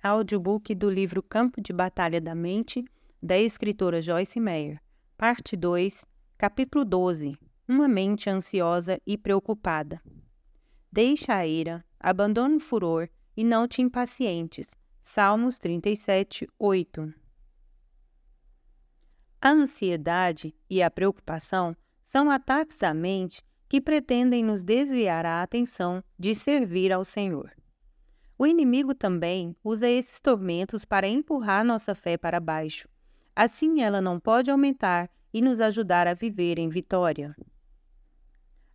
Audiobook do livro Campo de Batalha da Mente, da escritora Joyce Meyer. Parte 2, capítulo 12. Uma mente ansiosa e preocupada. Deixa a ira, abandona o furor e não te impacientes. Salmos 37, 8. A ansiedade e a preocupação são ataques à mente que pretendem nos desviar a atenção de servir ao Senhor. O inimigo também usa esses tormentos para empurrar nossa fé para baixo. Assim, ela não pode aumentar e nos ajudar a viver em vitória.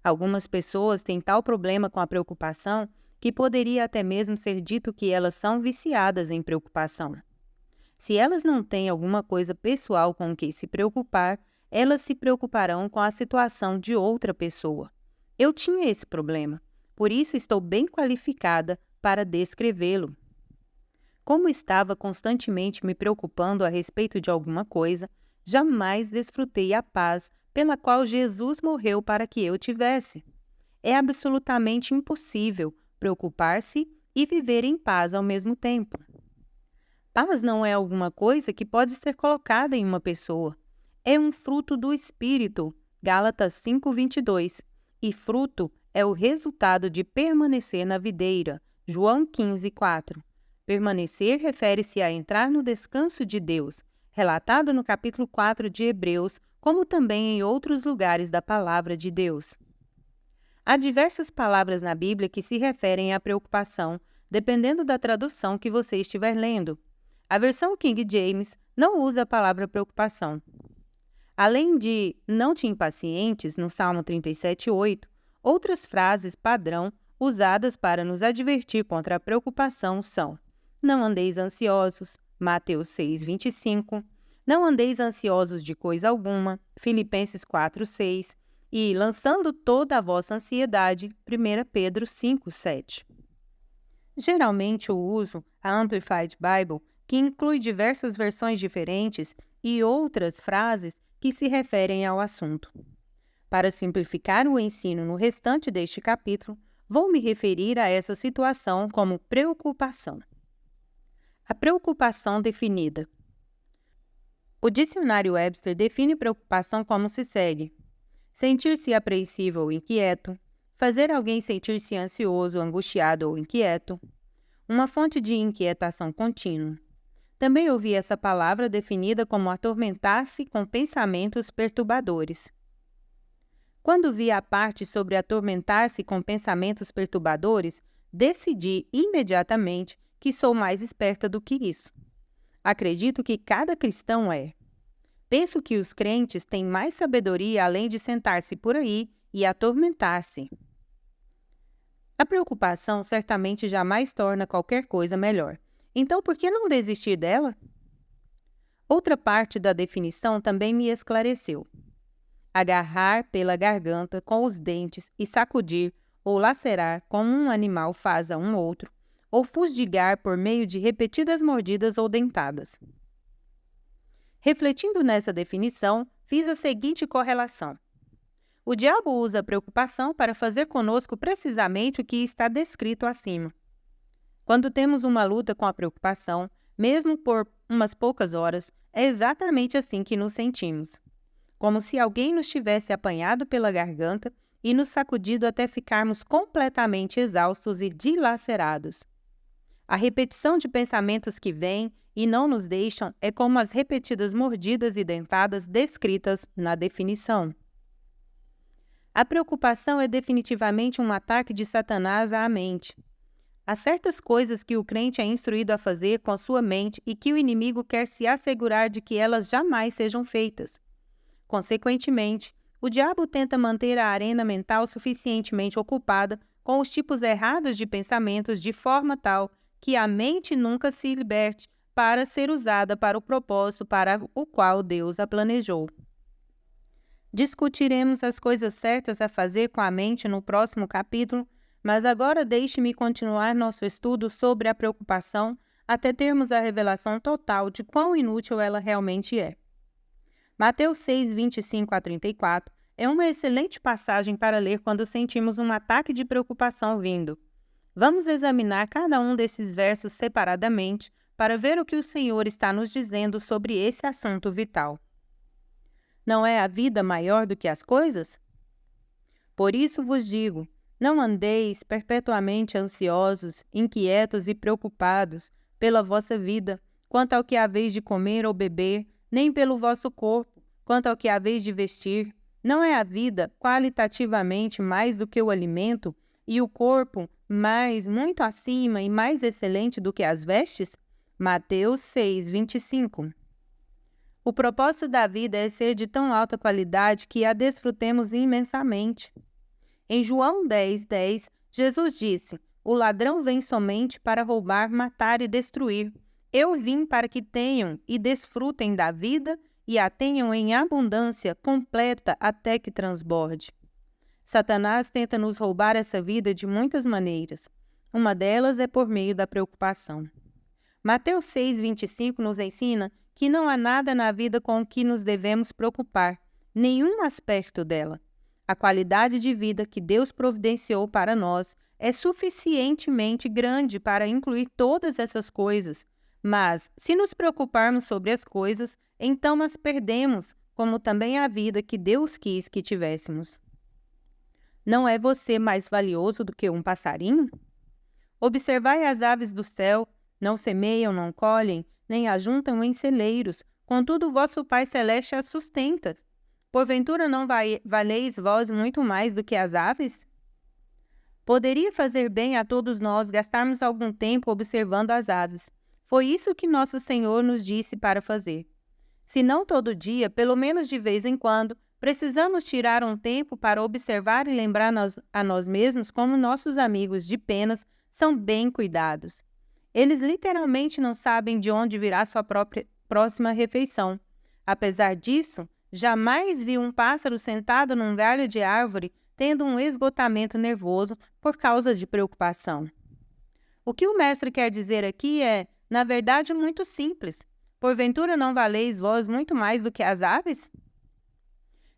Algumas pessoas têm tal problema com a preocupação que poderia até mesmo ser dito que elas são viciadas em preocupação. Se elas não têm alguma coisa pessoal com que se preocupar, elas se preocuparão com a situação de outra pessoa. Eu tinha esse problema, por isso estou bem qualificada para descrevê-lo. Como estava constantemente me preocupando a respeito de alguma coisa, jamais desfrutei a paz pela qual Jesus morreu para que eu tivesse. É absolutamente impossível preocupar-se e viver em paz ao mesmo tempo. Paz não é alguma coisa que pode ser colocada em uma pessoa. É um fruto do Espírito, Gálatas 5:22, e fruto é o resultado de permanecer na videira, João 15:4. Permanecer refere-se a entrar no descanso de Deus, relatado no capítulo 4 de Hebreus, como também em outros lugares da palavra de Deus. Há diversas palavras na Bíblia que se referem à preocupação, dependendo da tradução que você estiver lendo. A versão King James não usa a palavra preocupação. Além de não te impacientes, no Salmo 37:8, outras frases padrão usadas para nos advertir contra a preocupação são: não andeis ansiosos, Mateus 6:25, não andeis ansiosos de coisa alguma, Filipenses 4:6, e lançando toda a vossa ansiedade, 1 Pedro 5:7. Geralmente eu uso a Amplified Bible, que inclui diversas versões diferentes e outras frases que se referem ao assunto. Para simplificar o ensino no restante deste capítulo, vou me referir a essa situação como preocupação. A preocupação definida. O dicionário Webster define preocupação como se segue: sentir-se apreensivo ou inquieto, fazer alguém sentir-se ansioso, angustiado ou inquieto, uma fonte de inquietação contínua. Também ouvi essa palavra definida como atormentar-se com pensamentos perturbadores. Quando vi a parte sobre atormentar-se com pensamentos perturbadores, decidi imediatamente que sou mais esperta do que isso. Acredito que cada cristão é. Penso que os crentes têm mais sabedoria além de sentar-se por aí e atormentar-se. A preocupação certamente jamais torna qualquer coisa melhor. Então, por que não desistir dela? Outra parte da definição também me esclareceu. Agarrar pela garganta com os dentes e sacudir ou lacerar como um animal faz a um outro, ou fustigar por meio de repetidas mordidas ou dentadas. Refletindo nessa definição, fiz a seguinte correlação. O diabo usa a preocupação para fazer conosco precisamente o que está descrito acima. Quando temos uma luta com a preocupação, mesmo por umas poucas horas, é exatamente assim que nos sentimos. Como se alguém nos tivesse apanhado pela garganta e nos sacudido até ficarmos completamente exaustos e dilacerados. A repetição de pensamentos que vêm e não nos deixam é como as repetidas mordidas e dentadas descritas na definição. A preocupação é definitivamente um ataque de Satanás à mente. Há certas coisas que o crente é instruído a fazer com a sua mente e que o inimigo quer se assegurar de que elas jamais sejam feitas. Consequentemente, o diabo tenta manter a arena mental suficientemente ocupada com os tipos errados de pensamentos de forma tal que a mente nunca se liberte para ser usada para o propósito para o qual Deus a planejou. Discutiremos as coisas certas a fazer com a mente no próximo capítulo, mas agora deixe-me continuar nosso estudo sobre a preocupação até termos a revelação total de quão inútil ela realmente é. Mateus 6:25-34 é uma excelente passagem para ler quando sentimos um ataque de preocupação vindo. Vamos examinar cada um desses versos separadamente para ver o que o Senhor está nos dizendo sobre esse assunto vital. Não é a vida maior do que as coisas? Por isso vos digo, não andeis perpetuamente ansiosos, inquietos e preocupados pela vossa vida, quanto ao que haveis de comer ou beber, nem pelo vosso corpo, quanto ao que haveis de vestir. Não é a vida qualitativamente mais do que o alimento, e o corpo mais, muito acima e mais excelente do que as vestes? Mateus 6, 25. O propósito da vida é ser de tão alta qualidade que a desfrutemos imensamente. Em João 10, 10, Jesus disse: "O ladrão vem somente para roubar, matar e destruir. Eu vim para que tenham e desfrutem da vida e a tenham em abundância completa até que transborde." Satanás tenta nos roubar essa vida de muitas maneiras. Uma delas é por meio da preocupação. Mateus 6, 25 nos ensina que não há nada na vida com o que nos devemos preocupar, nenhum aspecto dela. A qualidade de vida que Deus providenciou para nós é suficientemente grande para incluir todas essas coisas, mas, se nos preocuparmos sobre as coisas, então as perdemos, como também a vida que Deus quis que tivéssemos. Não é você mais valioso do que um passarinho? Observai as aves do céu, não semeiam, não colhem, nem ajuntam em celeiros, contudo vosso Pai Celeste as sustenta. Porventura não valeis vós muito mais do que as aves? Poderia fazer bem a todos nós gastarmos algum tempo observando as aves. Foi isso que nosso Senhor nos disse para fazer. Se não todo dia, pelo menos de vez em quando, precisamos tirar um tempo para observar e lembrar a nós mesmos como nossos amigos de penas são bem cuidados. Eles literalmente não sabem de onde virá sua próxima refeição. Apesar disso, jamais vi um pássaro sentado num galho de árvore tendo um esgotamento nervoso por causa de preocupação. O que o mestre quer dizer aqui é, na verdade, muito simples. Porventura não valeis vós muito mais do que as aves?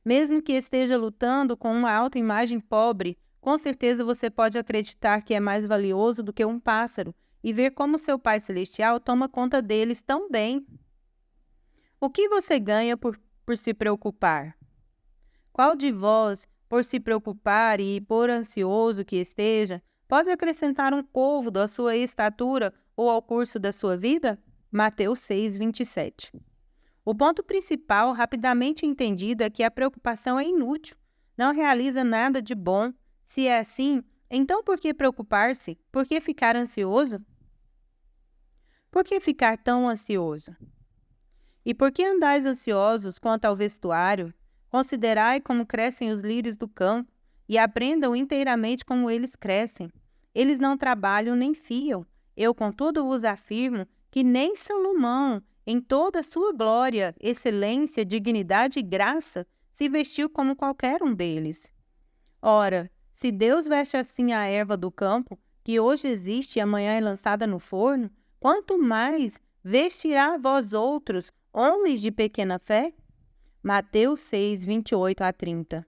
Mesmo que esteja lutando com uma autoimagem pobre, com certeza você pode acreditar que é mais valioso do que um pássaro e ver como seu Pai Celestial toma conta deles tão bem. O que você ganha por se preocupar? Qual de vós, por se preocupar e por ansioso que esteja, pode acrescentar um côvado à sua estatura ou ao curso da sua vida? Mateus 6, 27. O ponto principal, rapidamente entendido, é que a preocupação é inútil, não realiza nada de bom. Se é assim, então por que preocupar-se? Por que ficar ansioso? Por que ficar tão ansioso? E por que andais ansiosos quanto ao vestuário? Considerai como crescem os lírios do campo, e aprendam inteiramente como eles crescem. Eles não trabalham nem fiam. Eu, contudo, vos afirmo que nem Salomão, em toda a sua glória, excelência, dignidade e graça, se vestiu como qualquer um deles. Ora, se Deus veste assim a erva do campo, que hoje existe e amanhã é lançada no forno, quanto mais vestirá vós outros, homens de pequena fé? Mateus 6, 28 a 30.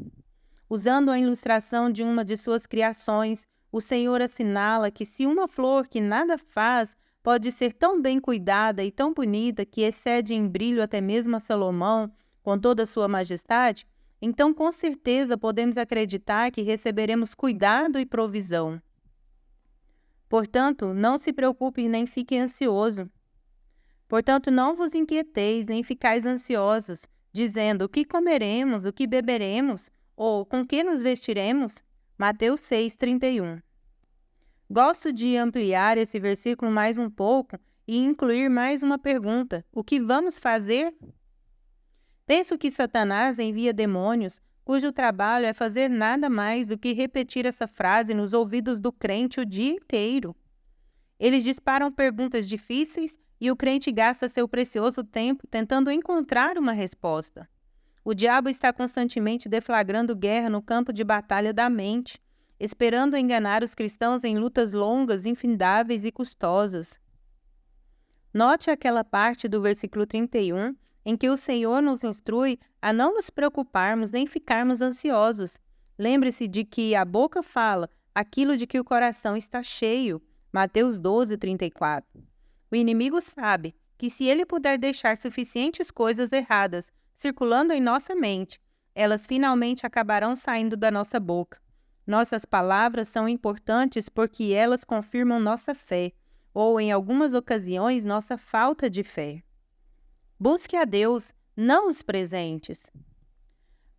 Usando a ilustração de uma de suas criações, o Senhor assinala que se uma flor que nada faz pode ser tão bem cuidada e tão bonita que excede em brilho até mesmo a Salomão, com toda a sua majestade, então com certeza podemos acreditar que receberemos cuidado e provisão. Portanto, não se preocupe nem fique ansioso. Portanto, não vos inquieteis nem ficais ansiosos, dizendo o que comeremos, o que beberemos, ou com que nos vestiremos? Mateus 6, 31. Gosto de ampliar esse versículo mais um pouco e incluir mais uma pergunta: o que vamos fazer? Penso que Satanás envia demônios cujo trabalho é fazer nada mais do que repetir essa frase nos ouvidos do crente o dia inteiro. Eles disparam perguntas difíceis e o crente gasta seu precioso tempo tentando encontrar uma resposta. O diabo está constantemente deflagrando guerra no campo de batalha da mente, esperando enganar os cristãos em lutas longas, infindáveis e custosas. Note aquela parte do versículo 31, em que o Senhor nos instrui a não nos preocuparmos nem ficarmos ansiosos. Lembre-se de que a boca fala aquilo de que o coração está cheio. Mateus 12:34. O inimigo sabe que se ele puder deixar suficientes coisas erradas circulando em nossa mente, elas finalmente acabarão saindo da nossa boca. Nossas palavras são importantes porque elas confirmam nossa fé, ou, em algumas ocasiões, nossa falta de fé. Busque a Deus, não os presentes.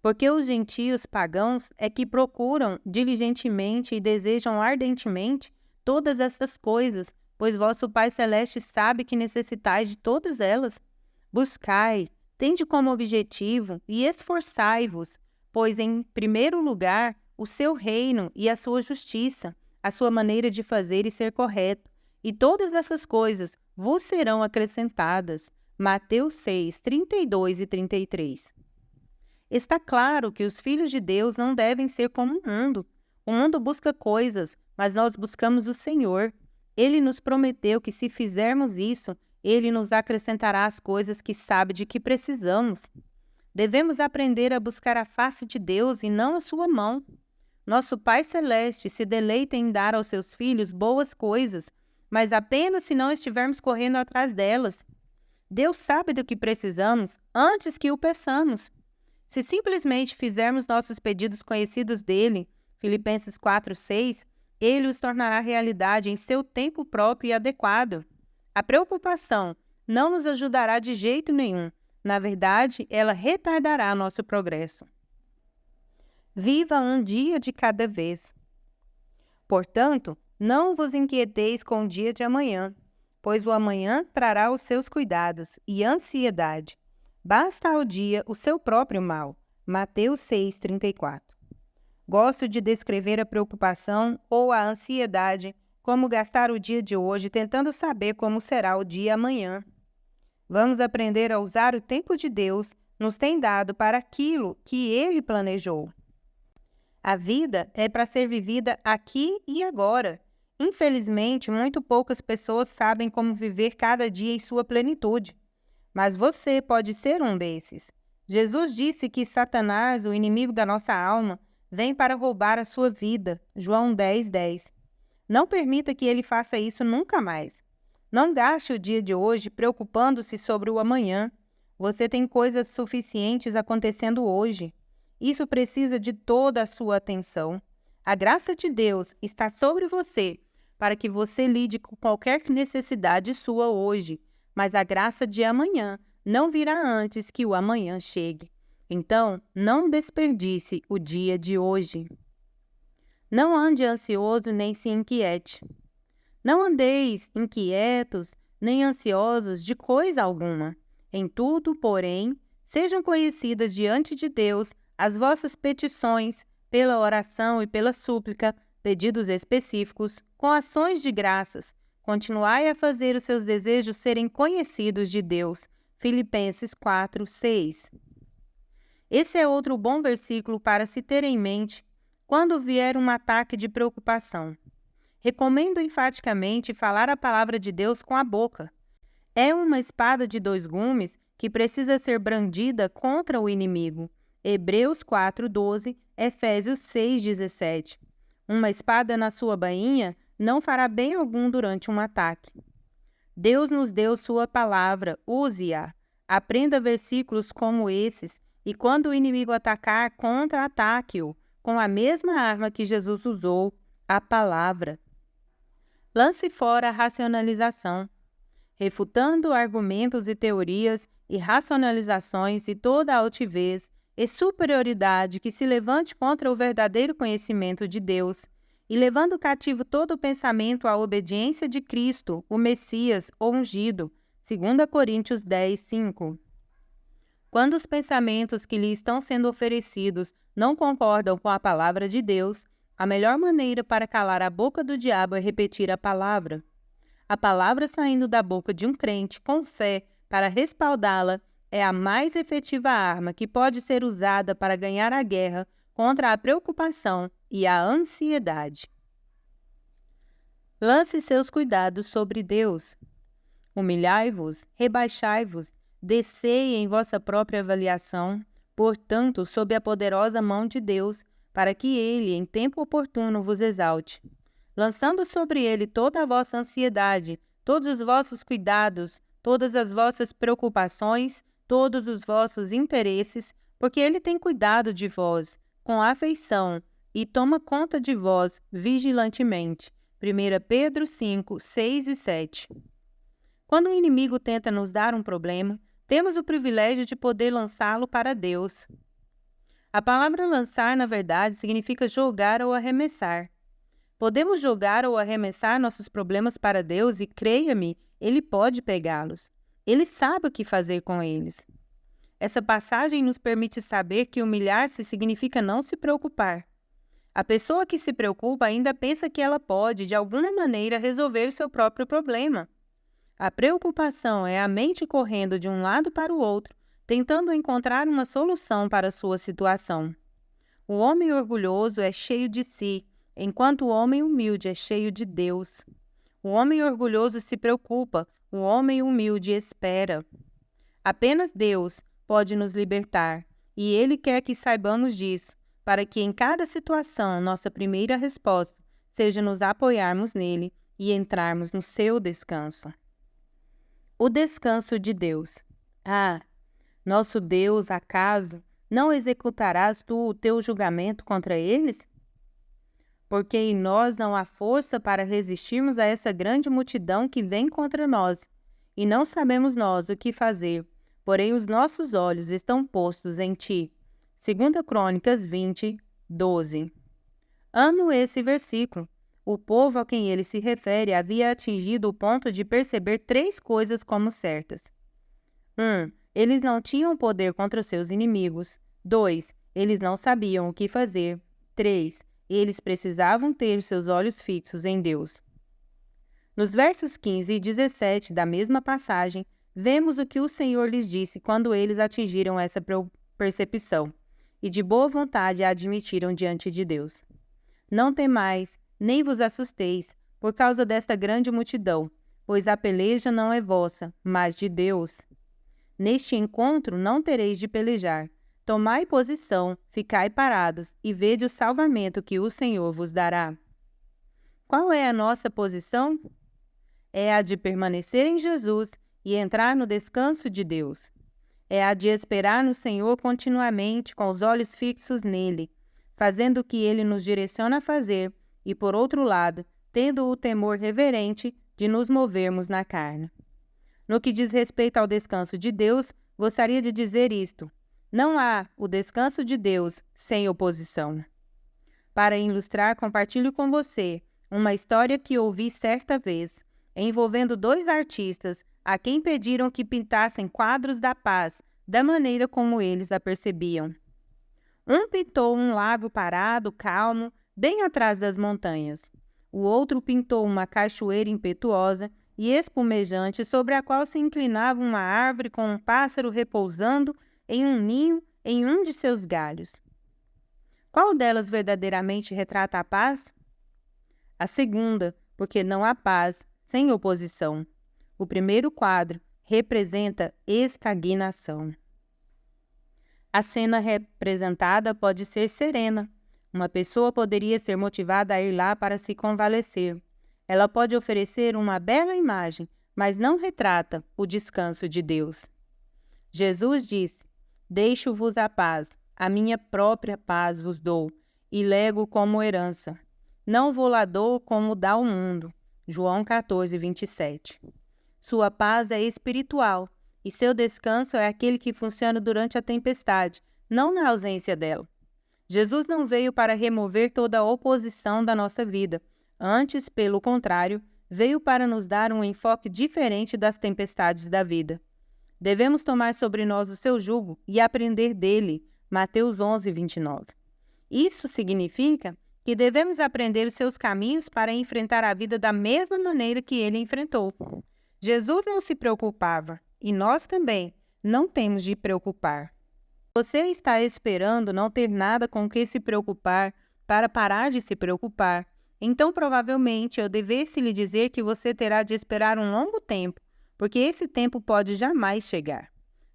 Porque os gentios pagãos é que procuram diligentemente e desejam ardentemente todas essas coisas, pois vosso Pai Celeste sabe que necessitais de todas elas. Buscai, tende como objetivo e esforçai-vos, pois em primeiro lugar o seu reino e a sua justiça, a sua maneira de fazer e ser correto, e todas essas coisas vos serão acrescentadas. Mateus 6, 32 e 33. Está claro que os filhos de Deus não devem ser como o mundo. O mundo busca coisas, mas nós buscamos o Senhor. Ele nos prometeu que se fizermos isso, Ele nos acrescentará as coisas que sabe de que precisamos. Devemos aprender a buscar a face de Deus e não a sua mão. Nosso Pai Celeste se deleita em dar aos seus filhos boas coisas, mas apenas se não estivermos correndo atrás delas. Deus sabe do que precisamos antes que o peçamos. Se simplesmente fizermos nossos pedidos conhecidos dele, Filipenses 4:6, ele os tornará realidade em seu tempo próprio e adequado. A preocupação não nos ajudará de jeito nenhum. Na verdade, ela retardará nosso progresso. Viva um dia de cada vez. Portanto, não vos inquieteis com o dia de amanhã, pois o amanhã trará os seus cuidados e ansiedade. Basta ao dia o seu próprio mal. Mateus 6:34. Gosto de descrever a preocupação ou a ansiedade como gastar o dia de hoje tentando saber como será o dia amanhã. Vamos aprender a usar o tempo de Deus nos tem dado para aquilo que Ele planejou. A vida é para ser vivida aqui e agora. Infelizmente, muito poucas pessoas sabem como viver cada dia em sua plenitude. Mas você pode ser um desses. Jesus disse que Satanás, o inimigo da nossa alma, vem para roubar a sua vida. João 10:10. Não permita que ele faça isso nunca mais. Não gaste o dia de hoje preocupando-se sobre o amanhã. Você tem coisas suficientes acontecendo hoje. Isso precisa de toda a sua atenção. A graça de Deus está sobre você para que você lide com qualquer necessidade sua hoje, mas a graça de amanhã não virá antes que o amanhã chegue. Então, não desperdice o dia de hoje. Não ande ansioso nem se inquiete. Não andeis inquietos nem ansiosos de coisa alguma. Em tudo, porém, sejam conhecidas diante de Deus as vossas petições, pela oração e pela súplica, pedidos específicos, com ações de graças. Continuai a fazer os seus desejos serem conhecidos de Deus. Filipenses 4:6. Esse é outro bom versículo para se ter em mente quando vier um ataque de preocupação. Recomendo enfaticamente falar a palavra de Deus com a boca. É uma espada de 2 gumes que precisa ser brandida contra o inimigo. Hebreus 4:12, Efésios 6:17. Uma espada na sua bainha não fará bem algum durante um ataque. Deus nos deu sua palavra, use-a. Aprenda versículos como esses e quando o inimigo atacar, contra-ataque-o com a mesma arma que Jesus usou, a palavra. Lance fora a racionalização. Refutando argumentos e teorias e racionalizações e toda a altivez e superioridade que se levante contra o verdadeiro conhecimento de Deus, e levando cativo todo o pensamento à obediência de Cristo, o Messias, o ungido, 2 Coríntios 10:5. Quando os pensamentos que lhe estão sendo oferecidos não concordam com a palavra de Deus, a melhor maneira para calar a boca do diabo é repetir a palavra. A palavra saindo da boca de um crente com fé para respaldá-la é a mais efetiva arma que pode ser usada para ganhar a guerra contra a preocupação e a ansiedade. Lance seus cuidados sobre Deus. Humilhai-vos, rebaixai-vos, descei em vossa própria avaliação, portanto, sob a poderosa mão de Deus, para que ele, em tempo oportuno, vos exalte. Lançando sobre ele toda a vossa ansiedade, todos os vossos cuidados, todas as vossas preocupações, todos os vossos interesses, porque ele tem cuidado de vós, com afeição, e toma conta de vós vigilantemente. 1 Pedro 5, 6 e 7. Quando o inimigo tenta nos dar um problema, temos o privilégio de poder lançá-lo para Deus. A palavra lançar, na verdade, significa jogar ou arremessar. Podemos jogar ou arremessar nossos problemas para Deus e, creia-me, Ele pode pegá-los. Ele sabe o que fazer com eles. Essa passagem nos permite saber que humilhar-se significa não se preocupar. A pessoa que se preocupa ainda pensa que ela pode, de alguma maneira, resolver o seu próprio problema. A preocupação é a mente correndo de um lado para o outro, tentando encontrar uma solução para a sua situação. O homem orgulhoso é cheio de si, enquanto o homem humilde é cheio de Deus. O homem orgulhoso se preocupa, o homem humilde espera. Apenas Deus pode nos libertar, e Ele quer que saibamos disso, para que em cada situação nossa primeira resposta seja nos apoiarmos nele e entrarmos no seu descanso. O descanso de Deus. Nosso Deus, acaso, não executarás tu o teu julgamento contra eles? Porque em nós não há força para resistirmos a essa grande multidão que vem contra nós, e não sabemos nós o que fazer, porém os nossos olhos estão postos em ti. 2 Crônicas 20, 12. Amo esse versículo. O povo a quem ele se refere havia atingido o ponto de perceber 3 coisas como certas. 1. Eles não tinham poder contra os seus inimigos. 2. Eles não sabiam o que fazer. 3. Eles precisavam ter seus olhos fixos em Deus. Nos versos 15 e 17 da mesma passagem, vemos o que o Senhor lhes disse quando eles atingiram essa percepção e de boa vontade a admitiram diante de Deus. Não temais, nem vos assusteis, por causa desta grande multidão, pois a peleja não é vossa, mas de Deus. Neste encontro não tereis de pelejar. Tomai posição, ficai parados, e vede o salvamento que o Senhor vos dará. Qual é a nossa posição? É a de permanecer em Jesus e entrar no descanso de Deus. É a de esperar no Senhor continuamente, com os olhos fixos nele, fazendo o que ele nos direciona a fazer, e, por outro lado, tendo o temor reverente de nos movermos na carne. No que diz respeito ao descanso de Deus, gostaria de dizer isto: não há o descanso de Deus sem oposição. Para ilustrar, compartilho com você uma história que ouvi certa vez, envolvendo 2 artistas a quem pediram que pintassem quadros da paz, da maneira como eles a percebiam. Um pintou um lago parado, calmo, bem atrás das montanhas. O outro pintou uma cachoeira impetuosa e espumejante sobre a qual se inclinava uma árvore com um pássaro repousando em um ninho em um de seus galhos. Qual delas verdadeiramente retrata a paz? A segunda, porque não há paz sem oposição. O primeiro quadro representa estagnação. A cena representada pode ser serena. Uma pessoa poderia ser motivada a ir lá para se convalescer. Ela pode oferecer uma bela imagem, mas não retrata o descanso de Deus. Jesus disse: deixo-vos a paz, a minha própria paz vos dou, e lego como herança. Não vou-la dou como dá o mundo. João 14, 27. Sua paz é espiritual, e seu descanso é aquele que funciona durante a tempestade, não na ausência dela. Jesus não veio para remover toda a oposição da nossa vida. Antes, pelo contrário, veio para nos dar um enfoque diferente das tempestades da vida. Devemos tomar sobre nós o seu jugo e aprender dele. Mateus 11, 29. Isso significa que devemos aprender os seus caminhos para enfrentar a vida da mesma maneira que ele enfrentou. Jesus não se preocupava, e nós também não temos de preocupar. Você está esperando não ter nada com o que se preocupar para parar de se preocupar. Então, provavelmente, eu devesse lhe dizer que você terá de esperar um longo tempo, porque esse tempo pode jamais chegar.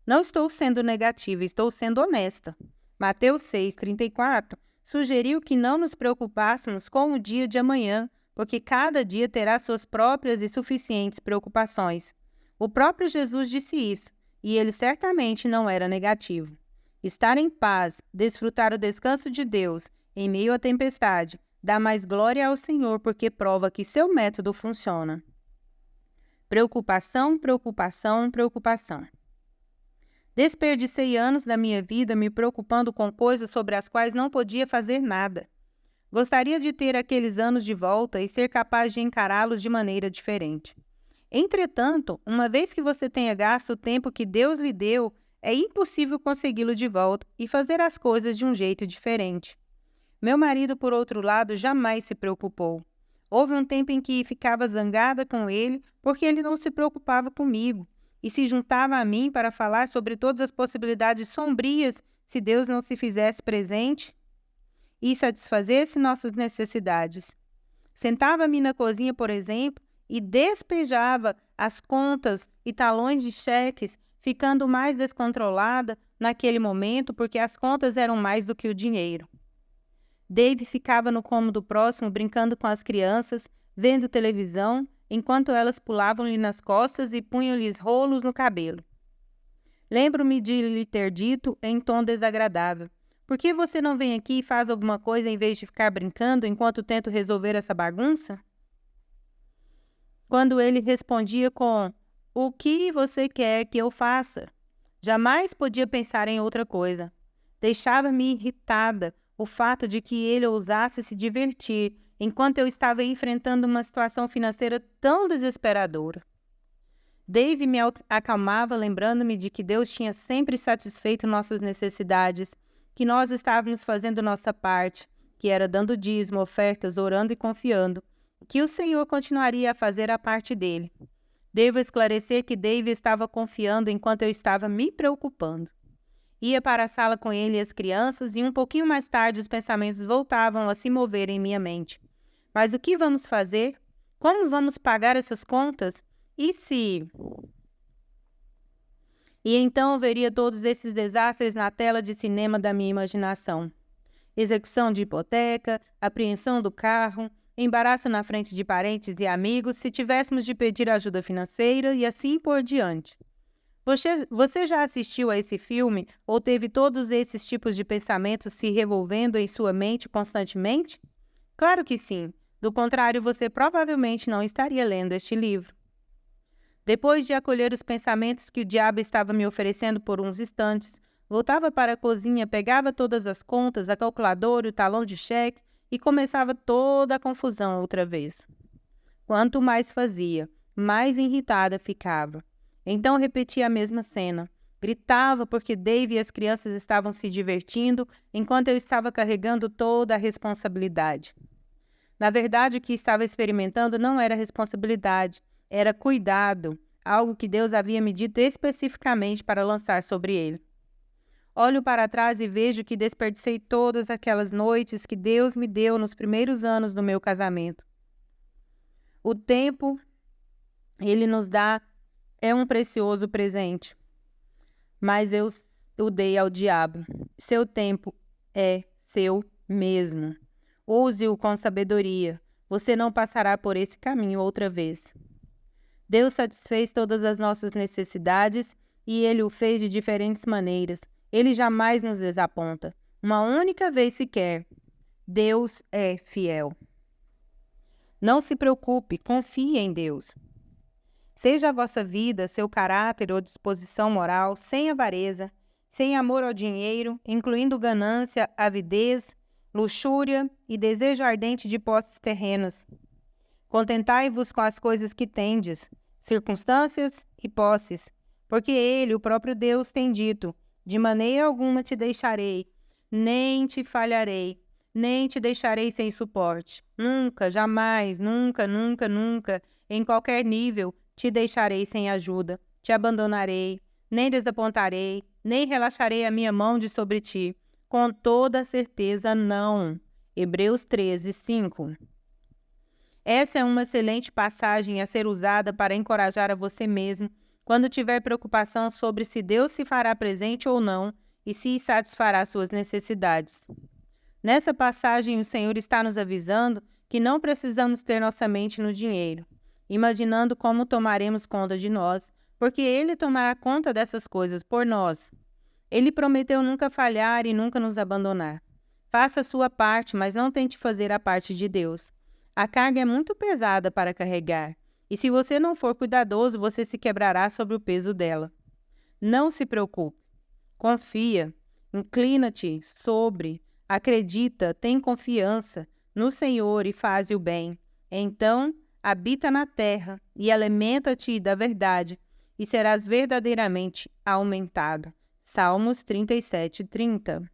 Não estou sendo negativa, estou sendo honesta. Mateus 6, 34 sugeriu que não nos preocupássemos com o dia de amanhã, porque cada dia terá suas próprias e suficientes preocupações. O próprio Jesus disse isso, e ele certamente não era negativo. Estar em paz, desfrutar o descanso de Deus em meio à tempestade, dá mais glória ao Senhor porque prova que seu método funciona. Preocupação, preocupação, preocupação. Desperdicei anos da minha vida me preocupando com coisas sobre as quais não podia fazer nada. Gostaria de ter aqueles anos de volta e ser capaz de encará-los de maneira diferente. Entretanto, uma vez que você tenha gasto o tempo que Deus lhe deu, é impossível consegui-lo de volta e fazer as coisas de um jeito diferente. Meu marido, por outro lado, jamais se preocupou. Houve um tempo em que ficava zangada com ele porque ele não se preocupava comigo e se juntava a mim para falar sobre todas as possibilidades sombrias se Deus não se fizesse presente e satisfazesse nossas necessidades. Sentava-me na cozinha, por exemplo, e despejava as contas e talões de cheques, ficando mais descontrolada naquele momento porque as contas eram mais do que o dinheiro. Dave ficava no cômodo próximo brincando com as crianças, vendo televisão, enquanto elas pulavam-lhe nas costas e punham-lhes rolos no cabelo. Lembro-me de lhe ter dito, em tom desagradável, por que você não vem aqui e faz alguma coisa em vez de ficar brincando enquanto tento resolver essa bagunça? Quando ele respondia com, o que você quer que eu faça? Jamais podia pensar em outra coisa. Deixava-me irritada o fato de que ele ousasse se divertir enquanto eu estava enfrentando uma situação financeira tão desesperadora. Dave me acalmava lembrando-me de que Deus tinha sempre satisfeito nossas necessidades, que nós estávamos fazendo nossa parte, que era dando dízimo, ofertas, orando e confiando, que o Senhor continuaria a fazer a parte dele. Devo esclarecer que Dave estava confiando enquanto eu estava me preocupando. Ia para a sala com ele e as crianças e um pouquinho mais tarde os pensamentos voltavam a se mover em minha mente. Mas o que vamos fazer? Como vamos pagar essas contas? E se... E então eu veria todos esses desastres na tela de cinema da minha imaginação. Execução de hipoteca, apreensão do carro, embaraço na frente de parentes e amigos se tivéssemos de pedir ajuda financeira e assim por diante. Você já assistiu a esse filme ou teve todos esses tipos de pensamentos se revolvendo em sua mente constantemente? Claro que sim. Do contrário, você provavelmente não estaria lendo este livro. Depois de acolher os pensamentos que o diabo estava me oferecendo por uns instantes, voltava para a cozinha, pegava todas as contas, a calculadora e o talão de cheque e começava toda a confusão outra vez. Quanto mais fazia, mais irritada ficava. Então repetia a mesma cena. Gritava porque Dave e as crianças estavam se divertindo, enquanto eu estava carregando toda a responsabilidade. Na verdade, o que estava experimentando não era responsabilidade, era cuidado, algo que Deus havia me dito especificamente para lançar sobre ele. Olho para trás e vejo que desperdicei todas aquelas noites que Deus me deu nos primeiros anos do meu casamento. O tempo, Ele nos dá, é um precioso presente, mas eu o dei ao diabo. Seu tempo é seu mesmo. Use-o com sabedoria. Você não passará por esse caminho outra vez. Deus satisfez todas as nossas necessidades e Ele o fez de diferentes maneiras. Ele jamais nos desaponta. Uma única vez sequer. Deus é fiel. Não se preocupe, confie em Deus. Seja a vossa vida, seu caráter ou disposição moral sem avareza, sem amor ao dinheiro, incluindo ganância, avidez, luxúria e desejo ardente de posses terrenas. Contentai-vos com as coisas que tendes, circunstâncias e posses, porque Ele, o próprio Deus, tem dito, de maneira alguma te deixarei, nem te falharei, nem te deixarei sem suporte. Nunca, jamais, nunca, nunca, nunca, em qualquer nível, te deixarei sem ajuda, te abandonarei, nem desapontarei, nem relaxarei a minha mão de sobre ti. Com toda certeza, não. Hebreus 13, 5. Essa é uma excelente passagem a ser usada para encorajar a você mesmo quando tiver preocupação sobre se Deus se fará presente ou não e se satisfará suas necessidades. Nessa passagem, o Senhor está nos avisando que não precisamos ter nossa mente no dinheiro, imaginando como tomaremos conta de nós, porque Ele tomará conta dessas coisas por nós. Ele prometeu nunca falhar e nunca nos abandonar. Faça a sua parte, mas não tente fazer a parte de Deus. A carga é muito pesada para carregar, e se você não for cuidadoso, você se quebrará sobre o peso dela. Não se preocupe. Confia, inclina-te sobre, acredita, tem confiança no Senhor e faze o bem. Então, habita na terra e alimenta-te da verdade, e serás verdadeiramente aumentado. Salmos 37:30.